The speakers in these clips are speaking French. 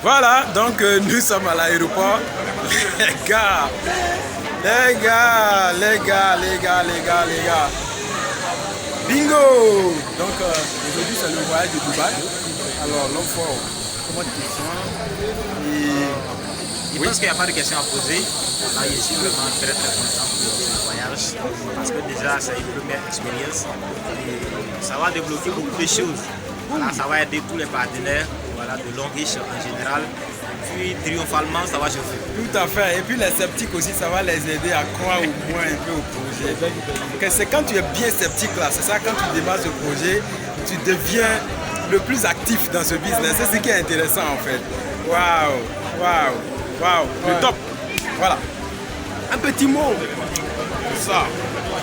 Voilà, donc nous sommes à l'aéroport. Les gars. Bingo! Donc aujourd'hui c'est le voyage de Dubaï. Alors l'homme fort, comment tu te sens? Je pense qu'il n'y a pas de questions à poser. Là, je suis vraiment très content pour ce voyage parce que déjà c'est une première expérience et ça va débloquer beaucoup de choses. Voilà, ça va aider tous les partenaires, voilà, de Long-Riche en général. Puis triomphalement, ça va chauffer. Tout à fait. Et puis les sceptiques aussi, ça va les aider à croire au moins un peu au projet. C'est quand tu es bien sceptique là, c'est ça, quand tu démarres ce projet, tu deviens le plus actif dans ce business. C'est ce qui est intéressant en fait. Waouh, le top. Voilà. Un petit mot. Ça.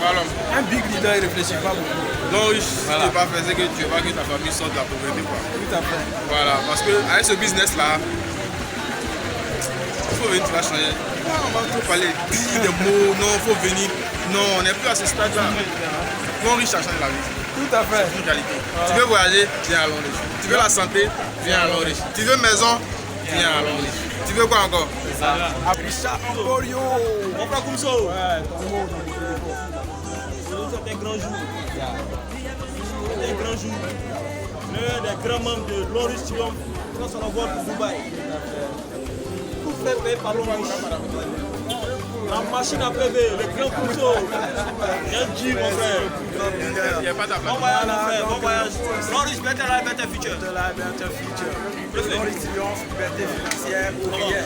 Voilà. Un big leader, il ne réfléchit pas beaucoup. Non, ce qui n'est pas fait, c'est que tu veux pas que ta famille sorte de la pauvreté. Quoi. Tout à fait. Voilà, parce que avec ce business-là, il faut venir, tu vas changer. Non, on va trop parler, dire des mots, non, il faut venir. Non, on n'est plus à ce stade-là. Long-Riche, ça change la vie. Tout à fait. C'est une qualité. Voilà. Tu veux voyager, viens à Long-Riche. Tu veux la santé, viens à Long-Riche. Tu veux maison, viens à Long-Riche. Tu veux quoi encore? C'est ça. Richard Amborio. Mon frère Koumso. Ouais, ton mot. C'est un grand jour. C'est un grand jour. L'un des grands membres de Long-Riche Triomphe dans son envol pour Dubaï. Tout fait payer par Long-Riche. La machine à PV, le grand Koumso. Rien dit, mon frère. Il n'y a pas Bon voyage, mon frère, bon voyage. Long-Riche, better life, better future. Better life, better future. Long-Riche Triomphe, liberté financière pour rien.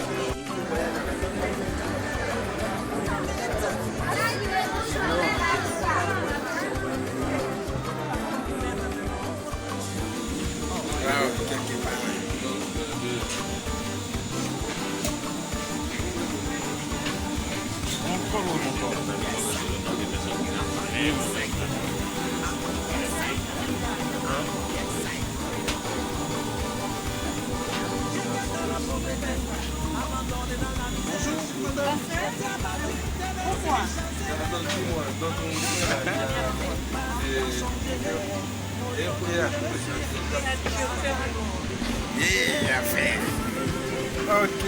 Ok.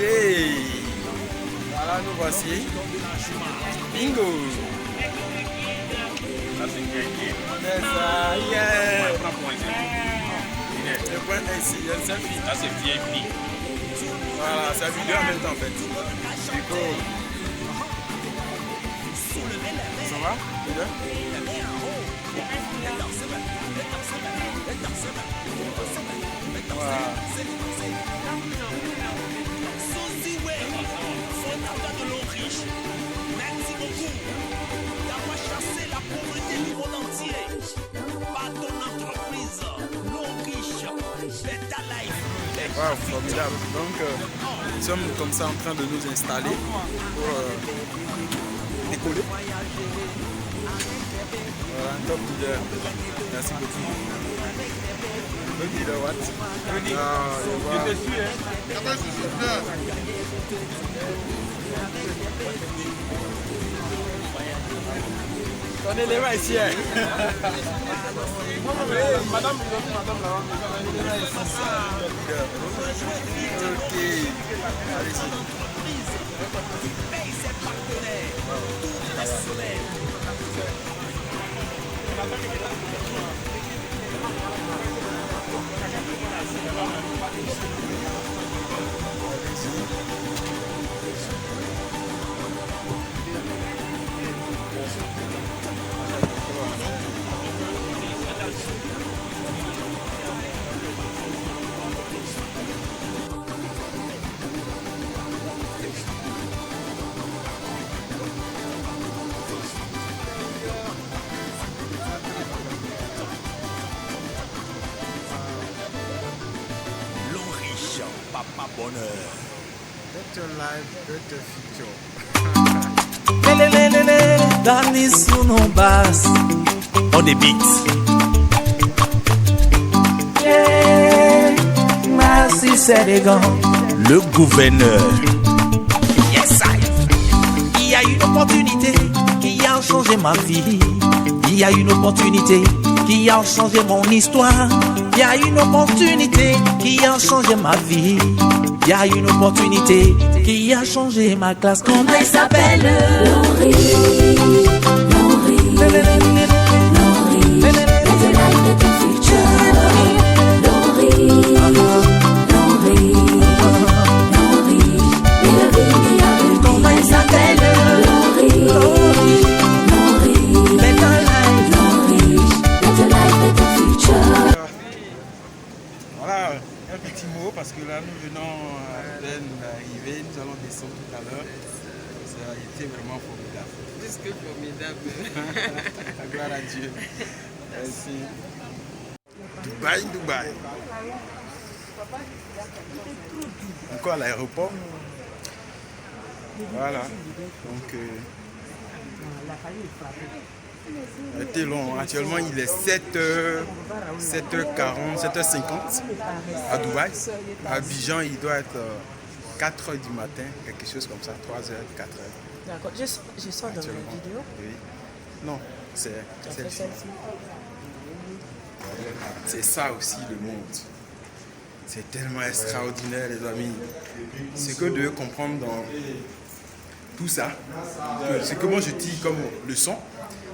Voilà, nous voici. Bingo. C'est ça, yeah. Le point est ici, il y a une selfie. Là, c'est VIP. Voilà, c'est vidéo en même temps en fait. Bingo. Ça va? Bien? Voilà. De Long-Riche, merci beaucoup d'avoir chassé la pauvreté du monde entier. Par ton entreprise, Long-Riche, Better Life. Wow, formidable. Donc, nous sommes comme ça en train de nous installer pour décoller. Voilà, un top leader. Merci beaucoup. Good leader, what? Je te suis, hein? On est les mains ici, hein? Madame là-bas. Ok. Allez-y. Long-Riche, papa bonheur. Better life, better future. Dani sous nos basses, on des beats. Merci Sénégal, le gouverneur. Yes, il y a une opportunité qui a changé ma vie. Il y a une opportunité qui a changé mon histoire. Il y a une opportunité qui a changé ma vie. y a une opportunité qui a changé ma classe. Comment elle s'appelle? Laurie, Laurie, Laurie, better life, better future. Laurie, Laurie, Laurie, better vie avec. Comment elle s'appelle? Laurie, Laurie, Better life. Laurie, better life, better future. Voilà, un petit mot parce que là nous venons à peine d'arriver, nous allons descendre tout à l'heure. Ça a été vraiment formidable. Plus que formidable. La gloire à Dieu. Merci. Dubaï, Dubaï. Encore à l'aéroport. Voilà. Donc, ça a été long. Actuellement, il est 7h40, 7h50 à Dubaï. À Abidjan, il doit être 4h du matin, quelque chose comme ça, 3h, 4h. D'accord, je sors dans la vidéo. Oui. Non, c'est celle-ci. C'est ça aussi le monde. C'est tellement extraordinaire, les amis. Ce que vous devez comprendre dans tout ça, ce que moi je dis comme leçon,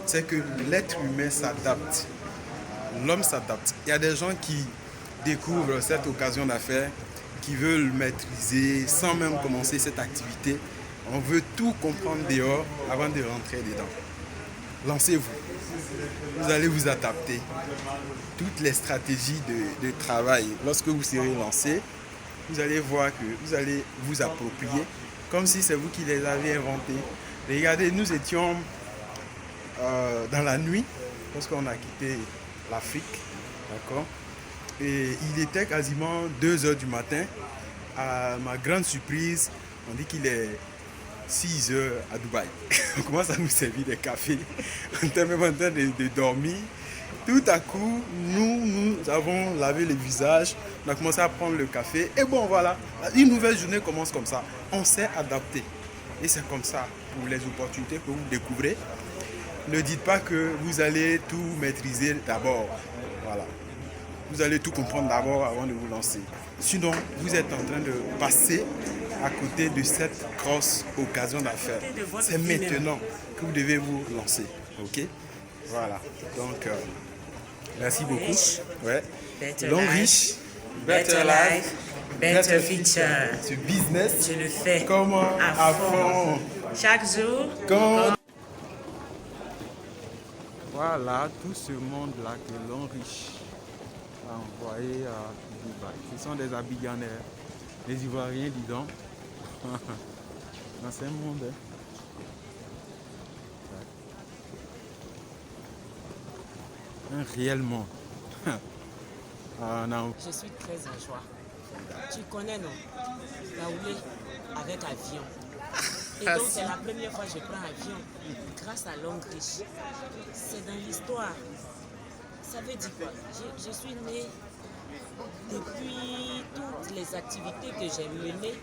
c'est que l'être humain s'adapte. L'homme s'adapte. Il y a des gens qui découvrent cette occasion d'affaires, qui veulent maîtriser sans même commencer cette activité. On veut tout comprendre dehors avant de rentrer dedans. Lancez-vous. Vous allez vous adapter. Toutes les stratégies de travail, lorsque vous serez lancé, vous allez voir que vous allez vous approprier comme si c'est vous qui les avez inventées. Regardez, nous étions dans la nuit lorsqu'on a quitté l'Afrique, d'accord? Et il était quasiment 2h du matin. À ma grande surprise, on dit qu'il est 6h à Dubaï. On commence à nous servir des cafés. On était même en train de dormir. Tout à coup, nous avons lavé le visage. On a commencé à prendre le café. Et bon, voilà, une nouvelle journée commence comme ça. On s'est adapté. Et c'est comme ça pour les opportunités que vous découvrez. Ne dites pas que vous allez tout maîtriser d'abord. Voilà. Vous allez tout comprendre d'abord avant de vous lancer. Sinon, vous êtes en train de passer à côté de cette grosse occasion d'affaires. C'est maintenant que vous devez vous lancer. Ok? Voilà. Donc, merci beaucoup. Riche, Ouais. better Donc, life, riche, better life, better future. Ce business, Je le fais comment à fond. chaque jour. Voilà, tout ce monde-là que l'on riche a envoyé à Dubaï. Ce sont des Abidjanais, les Ivoiriens, dis donc. Dans ce monde. Un réel monde. Je suis très en joie. Tu connais, non? Yaoundé avec avion. Et donc, c'est la première fois que je prends avion grâce à Longue Riche. C'est dans l'histoire. Ça veut dire quoi? Je suis née depuis toutes les activités que j'ai menées.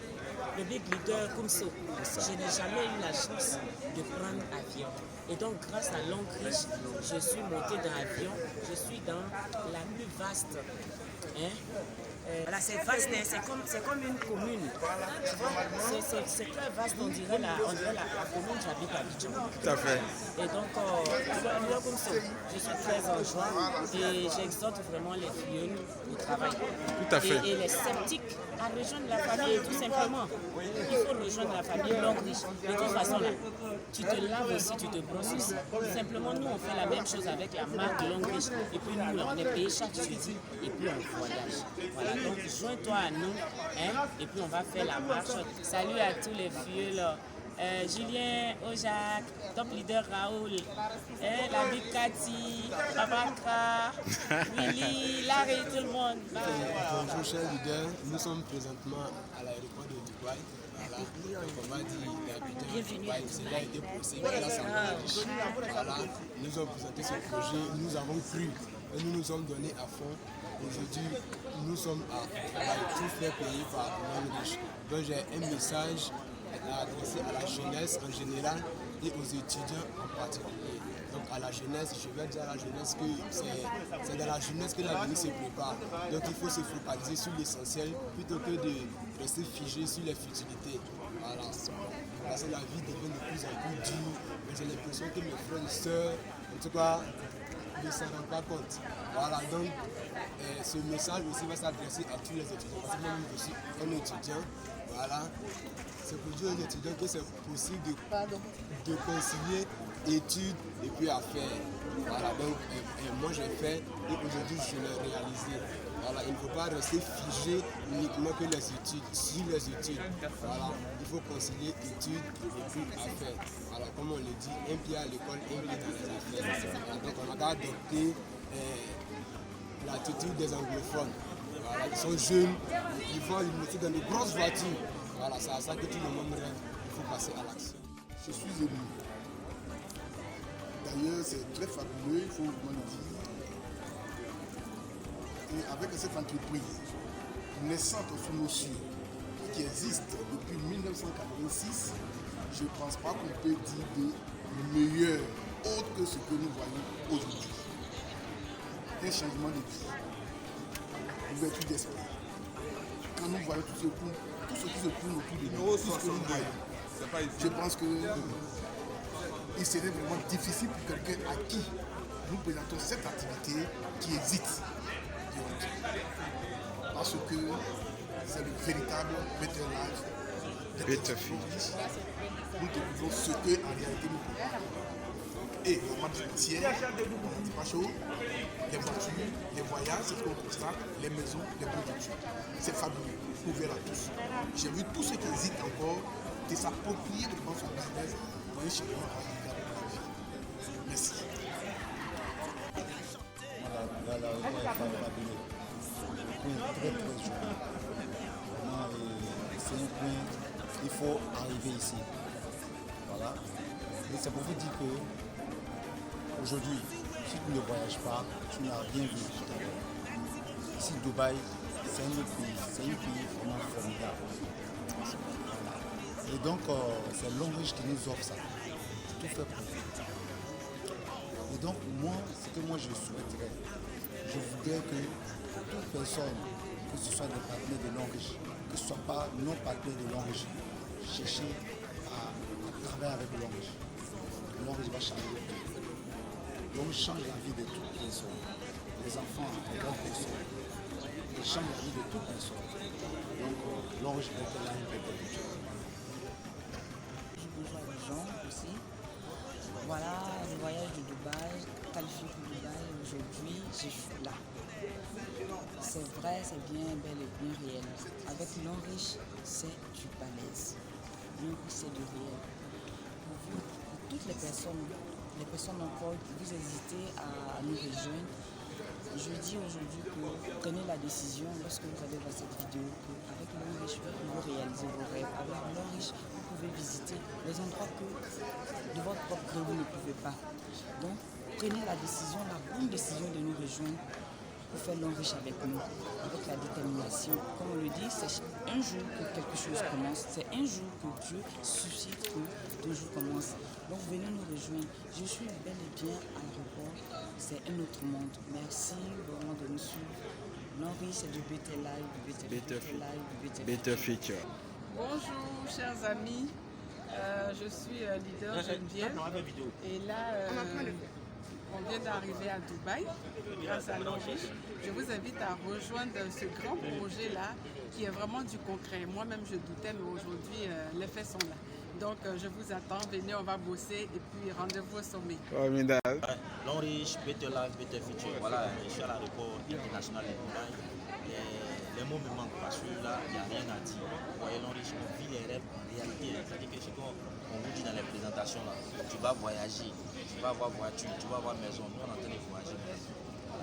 Le Big Leader Kumso, je n'ai jamais eu la chance de prendre avion. Et donc, grâce à Longue Riche, je suis montée dans l'avion. Je suis dans la plus vaste. Voilà, c'est vaste, c'est comme une commune. C'est très vaste, on dirait la commune, j'habite à Abidjan. Tout à fait. Et donc, comme ça, je suis très en joie et j'exhorte vraiment les filles au travail. Tout à fait. Et les sceptiques à rejoindre la famille, tout simplement. Il faut rejoindre la famille Longue Riche. De toute façon, là, tu te laves aussi, tu te brosses aussi. Simplement, nous, on fait la même chose avec la marque Longue Riche. Et puis, nous, là, on est payé chaque jeudi et puis on voyage. Voilà, donc joins-toi à nous, hein, et puis on va faire la marche. Salut à tous les vieux là. Julien, Ojac, Top Leader Raoul, la Big Cathy, Papa Kra, Willy, Larry, tout le monde. Bye. Bonjour chers leaders, nous sommes présentement à l'aéroport de Dubaï. Voilà, donc on va dire d'Abidjan, Dubaï, cela a été possible grâce à nous. Voilà, nous avons présenté ce projet, nous avons cru et nous nous sommes donnés à fond. Aujourd'hui, nous sommes à tout faire payer par Longue Riche. Donc j'ai un message à adresser à la jeunesse en général et aux étudiants en particulier. Donc à la jeunesse, je vais dire à la jeunesse que c'est dans la jeunesse que l'avenir se prépare. Donc il faut se focaliser sur l'essentiel plutôt que de rester figé sur les futilités. Voilà. Parce que la vie devient de plus en plus dure. Mais j'ai l'impression que mes frères et sœurs, en tout cas, ne s'en rendent pas compte. Voilà, donc ce message aussi va s'adresser à tous les étudiants. Parce que moi, je suis un étudiant. Voilà. C'est pour dire aux étudiants que c'est possible de concilier études et puis affaires. Voilà, donc moi j'ai fait et aujourd'hui je l'ai réalisé. Voilà, il ne faut pas rester figé uniquement que les études, sur les études. Voilà, il faut concilier études et puis affaires. Voilà, comme on le dit, un pied à l'école, un pied dans les affaires. Voilà, donc on a qu'à adopter l'attitude des anglophones. Voilà, ils sont jeunes, ils vont à l'université dans de grosses voitures. Voilà, c'est à ça que tout le monde rêve. Il faut passer à l'action. Je suis ému. D'ailleurs, c'est très fabuleux, il faut vraiment le dire. Et avec cette entreprise naissante sous nos cieux, qui existe depuis 1986, je ne pense pas qu'on peut dire de meilleur autre que ce que nous voyons aujourd'hui. Un changement de vie, ouverture d'esprit. Quand nous voyons tout ce qui se tourne autour de nous, tout ce que nous voyons, je pense que il serait vraiment difficile pour quelqu'un à qui nous présentons cette activité qui hésite. Parce que c'est le véritable Better Life. Better Future. Nous découvrons ce que en réalité nous pouvons. Et la marche entière, on dit pas chaud, les voitures, les voyages, c'est ce qu'on constate, les maisons, les productions. C'est fabuleux, ouvert à tous. J'ai vu tous ceux qui hésitent encore de s'approprier de son business pour un changement radical de la vie. Merci. Voilà, la réunion est fabuleux. Le point est très très chaud. C'est un point, il faut arriver ici. Voilà. Et c'est pour vous dire que aujourd'hui, si tu ne voyages pas, tu n'as rien vu tout à l'heure. Ici, Dubaï, c'est un autre pays, c'est un pays vraiment formidable. Voilà. Et donc, c'est Longreach qui nous offre ça. Tout fait pour vous. Et donc, moi, ce que moi je souhaiterais, je voudrais que toute personne, que ce soit des partenaires de Longreach, que ce ne soit pas non partenaires de Longreach, chercher à travailler avec Longreach. Longreach va changer. Longreach change la vie de toutes personnes, les enfants, les grandes personnes. Il change la vie de toutes personnes. Donc, Longreach peut être là, il peut être là. Bonjour aux gens aussi. Voilà, le voyage de Dubaï, qualifié pour Dubaï, aujourd'hui, je suis là. C'est vrai, c'est bien, bel et bien réel. Avec Longreach, c'est du balèze. Longreach, c'est du réel. Pour toutes les personnes encore, vous hésitez à nous rejoindre. Je dis aujourd'hui que prenez la décision lorsque vous allez voir cette vidéo qu'avec Longreach, vous pouvez réaliser vos rêves. Avec Longreach, vous pouvez visiter les endroits que de votre propre gré vous ne pouvez pas. Donc, prenez la décision, la bonne décision de nous rejoindre pour faire Longreach avec nous, avec la détermination. Comme on le dit, c'est un jour que quelque chose commence, c'est un jour que Dieu suscite que deux jours commencent. Donc venez nous rejoindre. Je suis bel et bien à l'aéroport, c'est un autre monde. Merci vraiment de nous suivre. Longreach, c'est du Better Life, du Better Life, du Better Future. Bonjour chers amis, je suis leader Geneviève et là on vient d'arriver à Dubaï grâce à Longreach. Je vous invite à rejoindre ce grand projet-là qui est vraiment du concret. Moi-même je doutais, mais aujourd'hui les faits sont là. Donc je vous attends, venez, on va bosser et puis rendez-vous au sommet. Longreach, Better Life, Better Future. Voilà, je suis à l'aéroport international de Dubaï. Les mots me manquent parce que là, il n'y a rien à dire. Vous voyez, Longreach, on vit les rêves en réalité. C'est-à-dire que ce qu'on vous dit dans les présentations, là, tu vas voyager, tu vas avoir voiture, tu vas avoir maison. Nous, on est en train de voyager.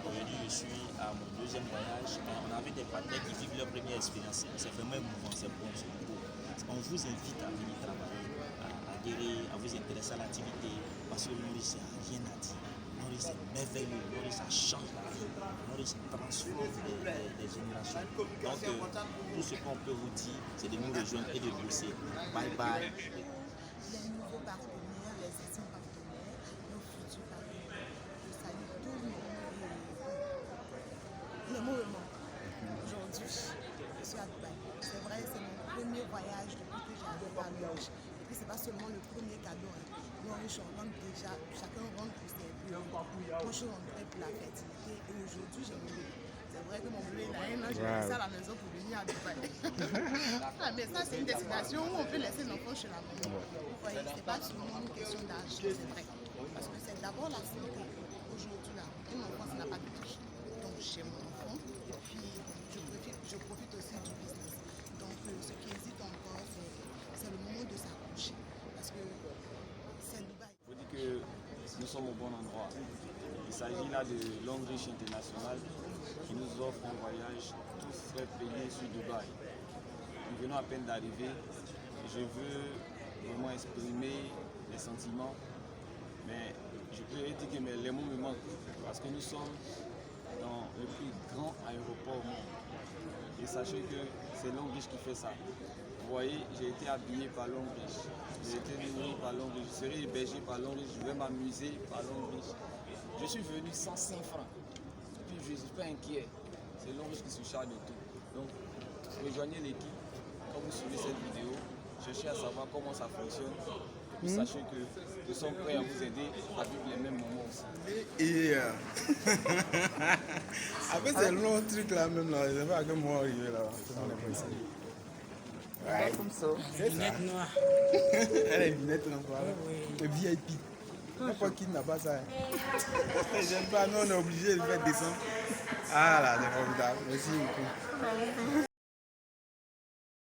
Aujourd'hui, je suis à mon deuxième voyage. On avait des partenaires qui vivent leur première expérience. C'est vraiment émouvant, c'est bon, c'est beau. On vous invite à venir travailler, à adhérer, à vous intéresser à l'activité, parce que Longreach, il n'y a rien à dire. Longreach, c'est merveilleux. Longreach, ça change la vie. Longreach, ça transforme des générations. Donc, tout ce qu'on peut vous dire, c'est de nous rejoindre et de bosser. Bye bye. Les nouveaux partenaires, les voyage depuis que j'arrive à Longriche. Et puis, ce n'est pas seulement le premier cadeau. Longriche, on rentre déjà, chacun rentre pour ses bureaux. Moi, je rentrais pour la fertilité et aujourd'hui, j'ai mon bébé. C'est vrai que mon bébé, il a un an, j'ai laissé à la maison pour venir à Dubaï. Mais ça, c'est une destination où on peut laisser l'enfant chez la maman. Vous voyez, ce n'est pas seulement une question d'argent, c'est vrai. Parce que c'est d'abord la santé. Aujourd'hui, là, un enfant, ça n'a pas de prix. Donc, j'ai mon enfant et puis je profite aussi du business. Donc, ce qui hésite encore, c'est le moment de s'accoucher. Parce que c'est Dubaï. Il faut dire que nous sommes au bon endroit. Il s'agit là de Longriche International qui nous offre un voyage tous frais payés sur Dubaï. Nous venons à peine d'arriver et je veux vraiment exprimer les sentiments, mais je peux dire que les mots me manquent parce que nous sommes dans le plus grand aéroport au monde. Et sachez que c'est Longriche qui fait ça. Vous voyez, j'ai été habillé par Longriche, j'ai été nourri par Longriche, je serai hébergé par Longriche, je vais m'amuser par Longriche. Je suis venu sans 5 francs, puis je ne suis pas inquiet. C'est Longriche qui se charge de tout. Donc, rejoignez l'équipe, quand vous suivez cette vidéo, cherchez à savoir comment ça fonctionne. Et puis sachez que nous sommes prêts à vous aider à vivre les mêmes moments aussi. Et après c'est long truc là même là, je sais pas à quel moment arriver là. Ouais, comme ça. C'est lunettes noires. Elle a les lunettes noires. Le VIP. Pourquoi qui n'a pas ça? J'aime pas, nous on est obligé de faire descendre. Ah là, c'est formidable. Merci beaucoup.